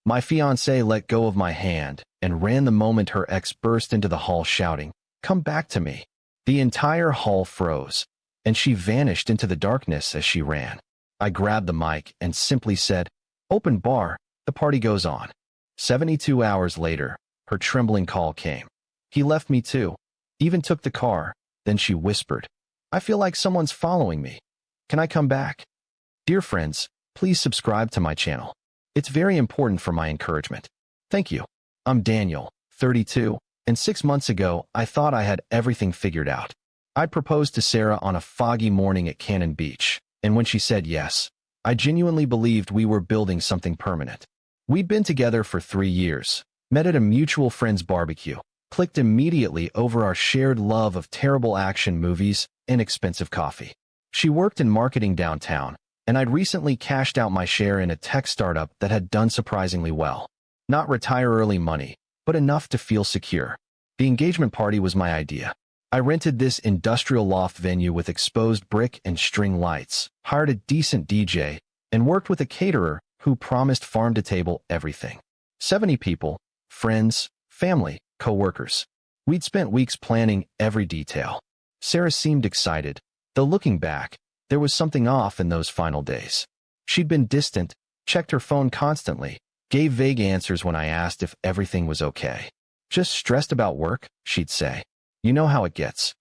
My fiancée let go of my hand and ran the moment her ex burst into the hall shouting, "Come back to me." The entire hall froze, and she vanished into the darkness as she ran. I grabbed the mic and simply said, "Open bar, the party goes on." 72 hours later, her trembling call came. "He left me too. Even took the car." Then she whispered, "I feel like someone's following me. Can I come back?" Dear friends, please subscribe to my channel. It's very important for my encouragement. Thank you. I'm Daniel, 32, and 6 months ago, I thought I had everything figured out. I proposed to Sarah on a foggy morning at Cannon Beach, and when she said yes, I genuinely believed we were building something permanent. We'd been together for 3 years, met at a mutual friend's barbecue, clicked immediately over our shared love of terrible action movies and expensive coffee. She worked in marketing downtown, and I'd recently cashed out my share in a tech startup that had done surprisingly well. Not retire-early money, but enough to feel secure. The engagement party was my idea. I rented this industrial loft venue with exposed brick and string lights, hired a decent DJ, and worked with a caterer who promised farm-to-table everything. 70 people, friends, family, co-workers. We'd spent weeks planning every detail. Sarah seemed excited, though looking back, there was something off in those final days. She'd been distant, checked her phone constantly, gave vague answers when I asked if everything was okay. "Just stressed about work," she'd say. "You know how it gets."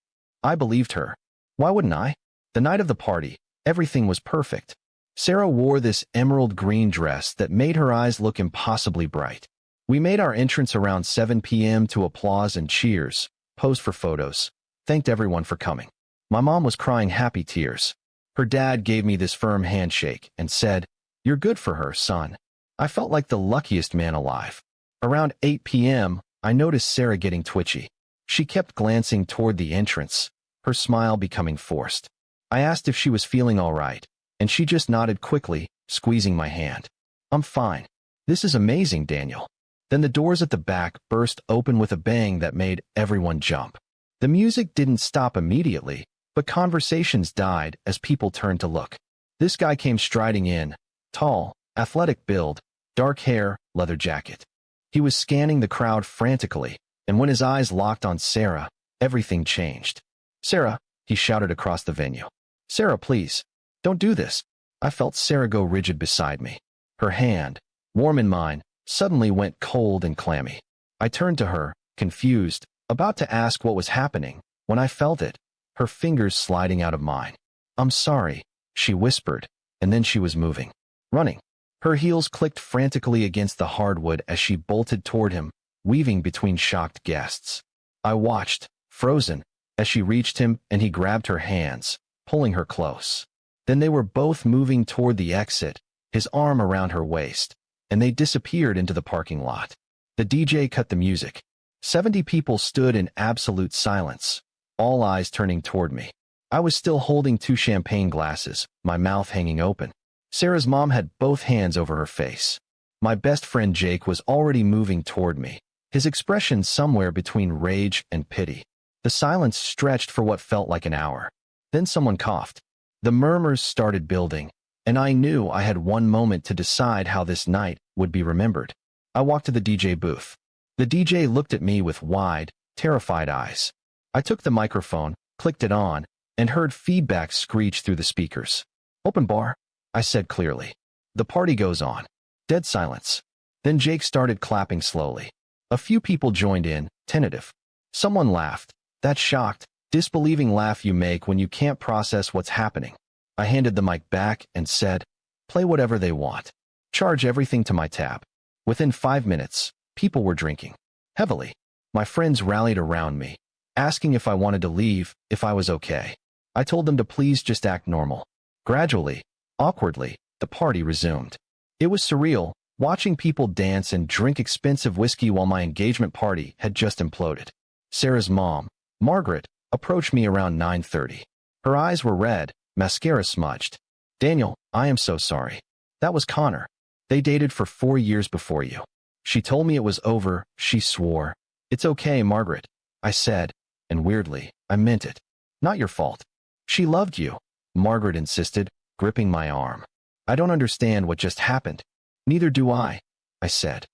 I believed her. Why wouldn't I? The night of the party, everything was perfect. Sarah wore this emerald green dress that made her eyes look impossibly bright. We made our entrance around 7 p.m. to applause and cheers, posed for photos, thanked everyone for coming. My mom was crying happy tears. Her dad gave me this firm handshake and said, "You're good for her, son." I felt like the luckiest man alive. Around 8 p.m., I noticed Sarah getting twitchy. She kept glancing toward the entrance, her smile becoming forced. I asked if she was feeling all right, and she just nodded quickly, squeezing my hand. "I'm fine. This is amazing, Daniel." Then the doors at the back burst open with a bang that made everyone jump. The music didn't stop immediately, but conversations died as people turned to look. This guy came striding in, tall, athletic build, dark hair, leather jacket. He was scanning the crowd frantically, and when his eyes locked on Sarah, everything changed. "Sarah," he shouted across the venue. "Sarah, please, don't do this." I felt Sarah go rigid beside me. Her hand, warm in mine, suddenly went cold and clammy. I turned to her, confused, about to ask what was happening, when I felt it, her fingers sliding out of mine. "I'm sorry," she whispered, and then she was moving, running. Her heels clicked frantically against the hardwood as she bolted toward him, weaving between shocked guests. I watched, frozen, as she reached him and he grabbed her hands, pulling her close. Then they were both moving toward the exit, his arm around her waist, and they disappeared into the parking lot. The DJ cut the music. 70 people stood in absolute silence, all eyes turning toward me. I was still holding 2 champagne glasses, my mouth hanging open. Sarah's mom had both hands over her face. My best friend Jake was already moving toward me, his expression somewhere between rage and pity. The silence stretched for what felt like an hour. Then someone coughed. The murmurs started building, and I knew I had one moment to decide how this night would be remembered. I walked to the DJ booth. The DJ looked at me with wide, terrified eyes. I took the microphone, clicked it on, and heard feedback screech through the speakers. "Open bar," I said clearly. "The party goes on." Dead silence. Then Jake started clapping slowly. A few people joined in, tentative. Someone laughed, that shocked, disbelieving laugh you make when you can't process what's happening. I handed the mic back and said, "Play whatever they want. Charge everything to my tab." Within 5 minutes, people were drinking. Heavily. My friends rallied around me, asking if I wanted to leave, if I was okay. I told them to please just act normal. Gradually, awkwardly, the party resumed. It was surreal, watching people dance and drink expensive whiskey while my engagement party had just imploded. Sarah's mom, Margaret, approached me around 9:30. Her eyes were red, mascara smudged. "Daniel, I am so sorry. That was Connor. They dated for 4 years before you." She told me it was over, she swore. "It's okay, Margaret," I said, and weirdly, I meant it. "Not your fault. She loved you," Margaret insisted, gripping my arm. "I don't understand what just happened." "Neither do I. I said.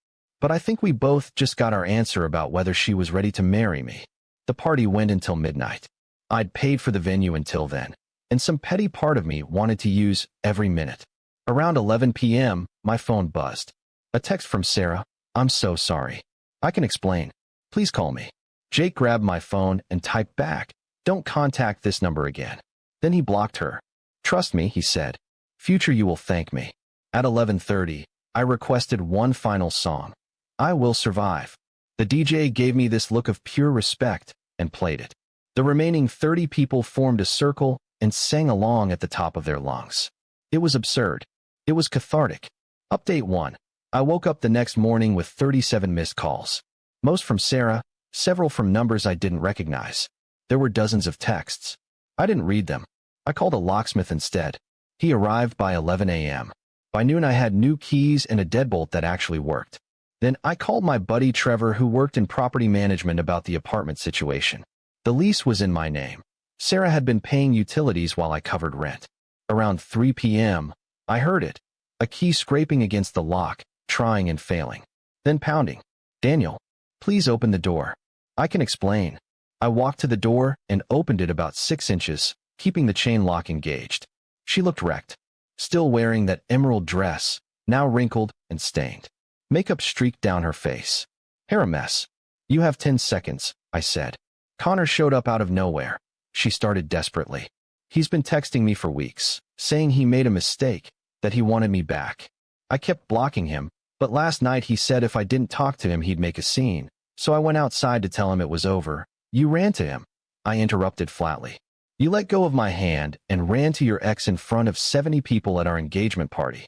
But I think we both just got our answer about whether she was ready to marry me. The party went until midnight. I'd paid for the venue until then, and some petty part of me wanted to use every minute. Around 11 p.m., my phone buzzed. A text from Sarah. I'm so sorry. I can explain. Please call me. Jake grabbed my phone and typed back, don't contact this number again. Then he blocked her. Trust me, he said. Future you will thank me. At 11:30, I requested one final song. I Will Survive. The DJ gave me this look of pure respect and played it. The remaining 30 people formed a circle and sang along at the top of their lungs. It was absurd. It was cathartic. Update 1. I woke up the next morning with 37 missed calls. Most from Sarah, several from numbers I didn't recognize. There were dozens of texts. I didn't read them. I called a locksmith instead. He arrived by 11 a.m. By noon I had new keys and a deadbolt that actually worked. Then I called my buddy Trevor, who worked in property management, about the apartment situation. The lease was in my name. Sarah had been paying utilities while I covered rent. Around 3 p.m., I heard it. A key scraping against the lock, trying and failing. Then pounding. Daniel, please open the door. I can explain. I walked to the door and opened it about 6 inches, keeping the chain lock engaged. She looked wrecked. Still wearing that emerald dress, now wrinkled and stained. Makeup streaked down her face. Hair a mess. You have 10 seconds, I said. Connor showed up out of nowhere. She started desperately. He's been texting me for weeks, saying he made a mistake, that he wanted me back. I kept blocking him, but last night he said if I didn't talk to him he'd make a scene, so I went outside to tell him it was over. You ran to him. I interrupted flatly. You let go of my hand and ran to your ex in front of 70 people at our engagement party.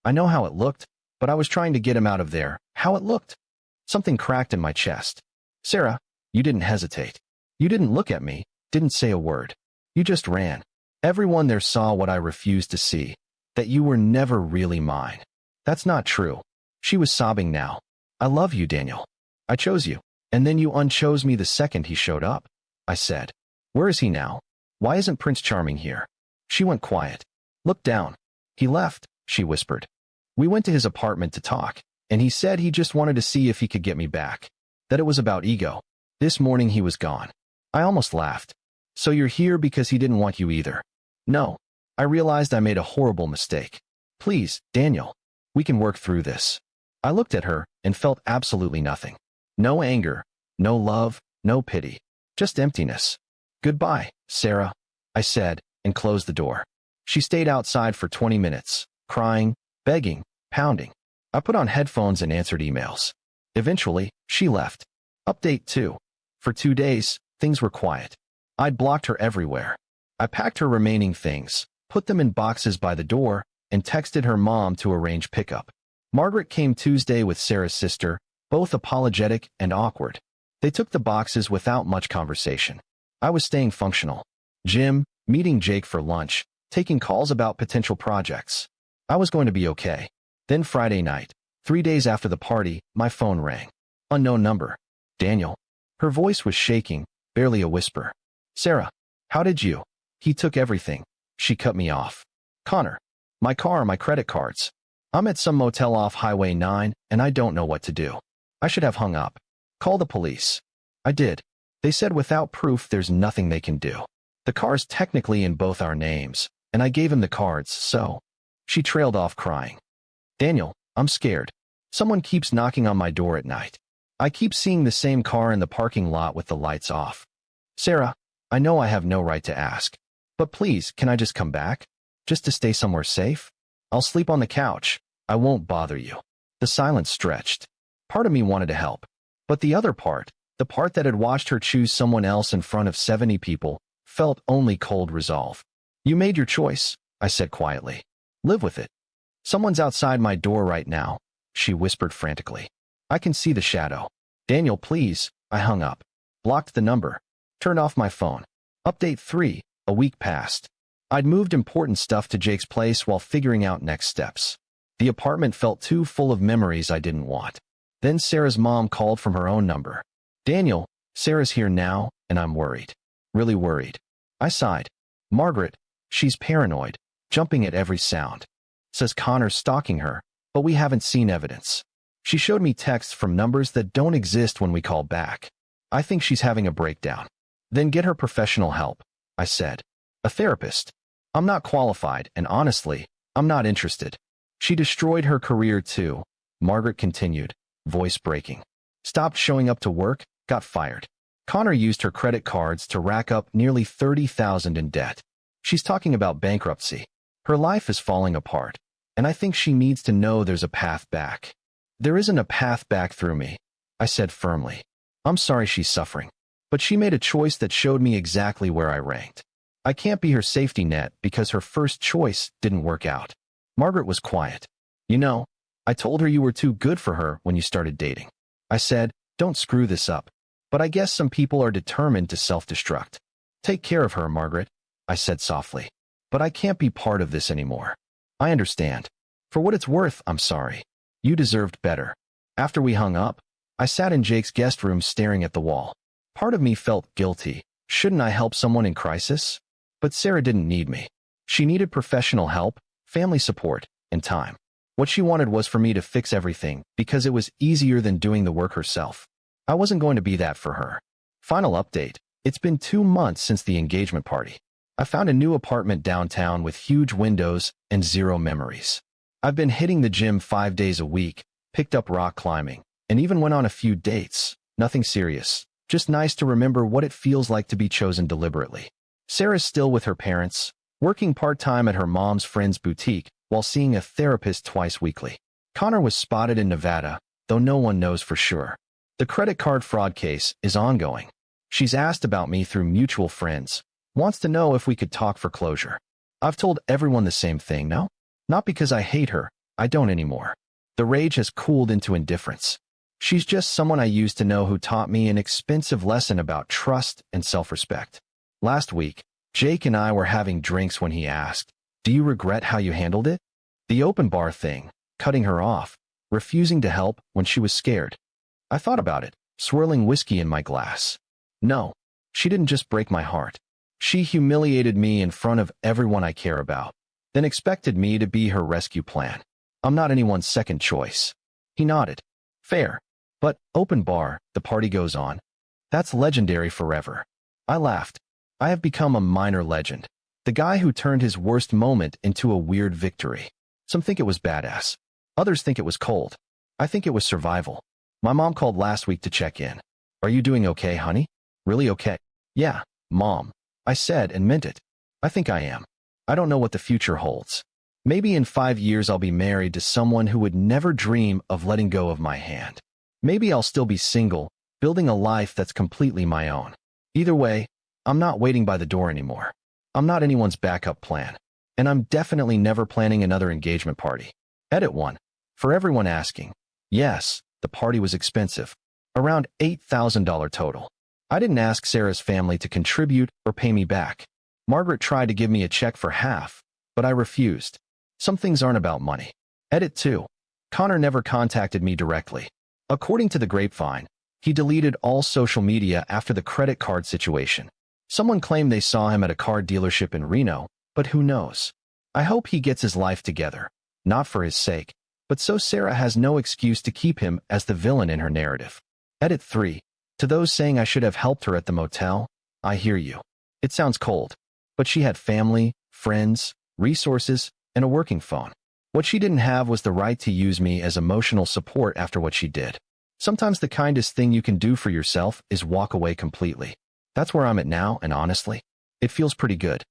I know how it looked, but I was trying to get him out of there. How it looked? Something cracked in my chest. Sarah, you didn't hesitate. You didn't look at me, didn't say a word. You just ran. Everyone there saw what I refused to see, that you were never really mine. That's not true. She was sobbing now. I love you, Daniel. I chose you, and then you unchose me the second he showed up. I said. Where is he now? Why isn't Prince Charming here? She went quiet. Look down. He left, she whispered. We went to his apartment to talk, and he said he just wanted to see if he could get me back. That it was about ego. This morning he was gone. I almost laughed. So you're here because he didn't want you either. No. I realized I made a horrible mistake. Please, Daniel. We can work through this. I looked at her and felt absolutely nothing. No anger, no love, no pity. Just emptiness. Goodbye, Sarah, I said, and closed the door. She stayed outside for 20 minutes, crying, begging, pounding. I put on headphones and answered emails. Eventually, she left. Update 2. For 2 days, things were quiet. I'd blocked her everywhere. I packed her remaining things, put them in boxes by the door, and texted her mom to arrange pickup. Margaret came Tuesday with Sarah's sister, both apologetic and awkward. They took the boxes without much conversation. I was staying functional. Gym, meeting Jake for lunch, taking calls about potential projects. I was going to be okay. Then Friday night, 3 days after the party, my phone rang. Unknown number. Daniel. Her voice was shaking, barely a whisper. Sarah, how did you? He took everything. She cut me off. Connor. My car, my credit cards. I'm at some motel off Highway 9, and I don't know what to do. I should have hung up. Call the police. I did. They said without proof there's nothing they can do. The car's technically in both our names, and I gave him the cards, so. She trailed off crying. Daniel, I'm scared. Someone keeps knocking on my door at night. I keep seeing the same car in the parking lot with the lights off. Sarah, I know I have no right to ask, but please, can I just come back? Just to stay somewhere safe? I'll sleep on the couch. I won't bother you. The silence stretched. Part of me wanted to help, but the other part, the part that had watched her choose someone else in front of 70 people, felt only cold resolve. You made your choice, I said quietly. Live with it. Someone's outside my door right now, she whispered frantically. I can see the shadow. Daniel, please. I hung up. Blocked the number. Turned off my phone. Update 3. A week passed. I'd moved important stuff to Jake's place while figuring out next steps. The apartment felt too full of memories I didn't want. Then Sarah's mom called from her own number. Daniel, Sarah's here now, and I'm worried. Really worried. I sighed. Margaret, she's paranoid, jumping at every sound. Says Connor's stalking her, but we haven't seen evidence. She showed me texts from numbers that don't exist when we call back. I think she's having a breakdown. Then get her professional help, I said. A therapist. I'm not qualified, and honestly, I'm not interested. She destroyed her career too, Margaret continued, voice breaking. Stopped showing up to work, got fired. Connor used her credit cards to rack up nearly $30,000 in debt. She's talking about bankruptcy. Her life is falling apart, and I think she needs to know there's a path back. There isn't a path back through me, I said firmly. I'm sorry she's suffering, but she made a choice that showed me exactly where I ranked. I can't be her safety net because her first choice didn't work out. Margaret was quiet. You know, I told her you were too good for her when you started dating. I said, don't screw this up. But I guess some people are determined to self-destruct. Take care of her, Margaret, I said softly. But I can't be part of this anymore. I understand. For what it's worth, I'm sorry. You deserved better. After we hung up, I sat in Jake's guest room staring at the wall. Part of me felt guilty. Shouldn't I help someone in crisis? But Sarah didn't need me. She needed professional help, family support, and time. What she wanted was for me to fix everything because it was easier than doing the work herself. I wasn't going to be that for her. Final update. It's been 2 months since the engagement party. I found a new apartment downtown with huge windows and zero memories. I've been hitting the gym 5 days a week, picked up rock climbing, and even went on a few dates. Nothing serious. Just nice to remember what it feels like to be chosen deliberately. Sarah's still with her parents, working part-time at her mom's friend's boutique while seeing a therapist twice weekly. Connor was spotted in Nevada, though no one knows for sure. The credit card fraud case is ongoing. She's asked about me through mutual friends, wants to know if we could talk for closure. I've told everyone the same thing, no? Not because I hate her, I don't anymore. The rage has cooled into indifference. She's just someone I used to know who taught me an expensive lesson about trust and self-respect. Last week, Jake and I were having drinks when he asked, "Do you regret how you handled it?" The open bar thing, cutting her off, refusing to help when she was scared. I thought about it, swirling whiskey in my glass. No, she didn't just break my heart. She humiliated me in front of everyone I care about, then expected me to be her rescue plan. I'm not anyone's second choice. He nodded. Fair. But, open bar, the party goes on. That's legendary forever. I laughed. I have become a minor legend. The guy who turned his worst moment into a weird victory. Some think it was badass. Others think it was cold. I think it was survival. My mom called last week to check in. Are you doing okay, honey? Really okay? Yeah, Mom. I said and meant it. I think I am. I don't know what the future holds. Maybe in 5 years I'll be married to someone who would never dream of letting go of my hand. Maybe I'll still be single, building a life that's completely my own. Either way, I'm not waiting by the door anymore. I'm not anyone's backup plan. And I'm definitely never planning another engagement party. Edit 1. For everyone asking. Yes, the party was expensive. Around $8,000 total. I didn't ask Sarah's family to contribute or pay me back. Margaret tried to give me a check for half, but I refused. Some things aren't about money. Edit 2. Connor never contacted me directly. According to the grapevine, he deleted all social media after the credit card situation. Someone claimed they saw him at a car dealership in Reno, but who knows? I hope he gets his life together, not for his sake, but so Sarah has no excuse to keep him as the villain in her narrative. Edit 3. To those saying I should have helped her at the motel, I hear you. It sounds cold, but she had family, friends, resources, and a working phone. What she didn't have was the right to use me as emotional support after what she did. Sometimes the kindest thing you can do for yourself is walk away completely. That's where I'm at now, and honestly, it feels pretty good.